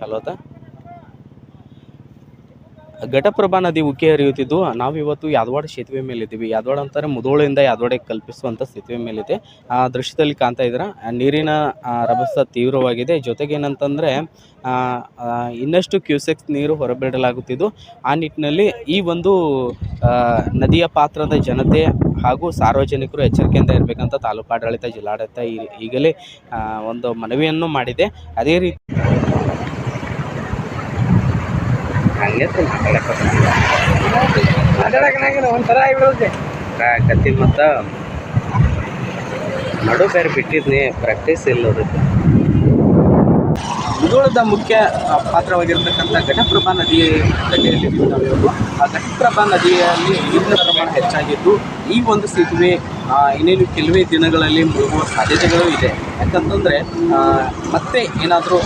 ಚಾಲೋ ಆತ. ಘಟಪ್ರಭಾ ನದಿ ಉಕ್ಕಿ ಹರಿಯುತ್ತಿದ್ದು ನಾವಿವತ್ತು ಯಾದವಾಡ ಸೇತುವೆ ಮೇಲಿದ್ದೀವಿ. ಯಾದವಾಡ ಅಂತಾರೆ ಮುಧೋಳಿಂದ ಯಾದವಾಡಕ್ಕೆ ಕಲ್ಪಿಸುವಂಥ ಸೇತುವೆ ಮೇಲಿದೆ. ಆ ದೃಶ್ಯದಲ್ಲಿ ಕಾಣ್ತಾ ಇದ್ದೀರಾ, ನೀರಿನ ರಭಸ ತೀವ್ರವಾಗಿದೆ. ಜೊತೆಗೆ ಏನಂತಂದರೆ ಇನ್ನಷ್ಟು ಕ್ಯೂಸೆಕ್ಸ್ ನೀರು ಹೊರಬಿಡಲಾಗುತ್ತಿದ್ದು, ಆ ನಿಟ್ಟಿನಲ್ಲಿ ಈ ಒಂದು ನದಿಯ ಪಾತ್ರದ ಜನತೆ ಹಾಗೂ ಸಾರ್ವಜನಿಕರು ಎಚ್ಚರಿಕೆಯಿಂದ ಇರಬೇಕಂತ ತಾಲೂಕು ಆಡಳಿತ, ಜಿಲ್ಲಾಡಳಿತ ಈಗಲೇ ಒಂದು ಮನವಿಯನ್ನು ಮಾಡಿದೆ. ಅದೇ ರೀತಿ ಒಂಥರ ಕತ್ತಿ ಮತ್ತು ನಡು ಬೇರೆ ಬಿಟ್ಟಿದ್ನಿ, ಪ್ರಾಕ್ಟೀಸ್ ಇಲ್ಲ ಅದಕ್ಕೆ. ಮುಧೋಳದ ಮುಖ್ಯ ಪಾತ್ರವಾಗಿರ್ತಕ್ಕಂಥ ಘಟಪ್ರಭಾ ನದಿ ದಂಡೆಯಲ್ಲಿ ನಾವು ಆ ಘಟಪ್ರಭಾ ನದಿಯಲ್ಲಿ ನೀರಿನ ಪ್ರಮಾಣ ಹೆಚ್ಚಾಗಿದ್ದು ಈ ಒಂದು ಸೇತುವೆ ಇನ್ನೇನು ಕೆಲವೇ ದಿನಗಳಲ್ಲಿ ಮುಳುಗುವ ಸಾಧ್ಯತೆಗಳು ಇದೆ. ಯಾಕಂತಂದರೆ ಮತ್ತೆ ಏನಾದರೂ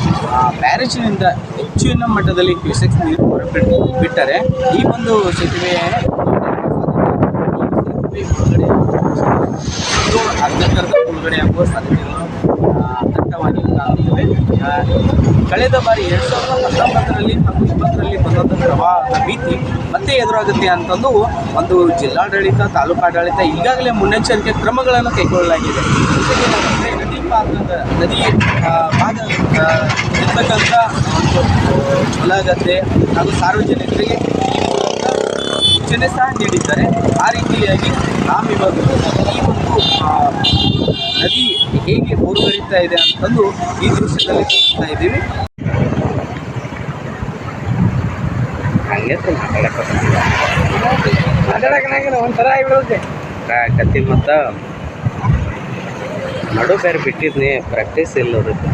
ಬ್ಯಾರೇಜಿನಿಂದ ಹೆಚ್ಚಿನ ಮಟ್ಟದಲ್ಲಿ ಕ್ಯೂಸೆಕ್ಸ್ ನೀರು ಹೊರಬಿಟ್ಟರೆ ಈ ಒಂದು ಸೇತುವೆ ಮುಳುಗಡೆ ಆಗುವ ಸಾಧ್ಯತೆಗಳು ದಟ್ಟವಾಗಿ ಕಾಣುತ್ತವೆ. ಕಳೆದ ಬಾರಿ 2019ರಲ್ಲಿ ಹಾಗೂ 2020ರಲ್ಲಿ ಬಂದಂಥ ಪ್ರವಾಹದ ಭೀತಿ ಮತ್ತೆ ಎದುರಾಗುತ್ತೆ ಅಂತಂದು ಒಂದು ಜಿಲ್ಲಾಡಳಿತ, ತಾಲೂಕಾಡಳಿತ ಈಗಾಗಲೇ ಮುನ್ನೆಚ್ಚರಿಕೆ ಕ್ರಮಗಳನ್ನು ಕೈಗೊಳ್ಳಲಾಗಿದೆ. ಜೊತೆಗೆ ನದಿ ಭಾಗ ಇರ್ತಕ್ಕಂಥ ಹೊಲ ಗದ್ದೆ ಹಾಗೂ ಸಾರ್ವಜನಿಕರಿಗೆ ಸೂಚನೆ ಸಹ ನೀಡಿದ್ದಾರೆ. ಆ ರೀತಿಯಾಗಿ ನಾವಿವತ್ತು ಈ ಒಂದು ನದಿ ಹೇಗೆ ಮೂರುಗರಿತಾ ಇದೆ ಅಂತಂದು ಈ ದೃಶ್ಯದಲ್ಲಿ ತೋರಿಸ್ತಾ ಇದ್ದೀವಿ. ಒಂಥರ ಕತ್ತಿ ಮತ್ತು ನಡು ಬೇರೆ ಬಿಟ್ಟಿದ್ನಿ, ಪ್ರಾಕ್ಟೀಸ್ ಇಲ್ಲ ಅದಕ್ಕೆ.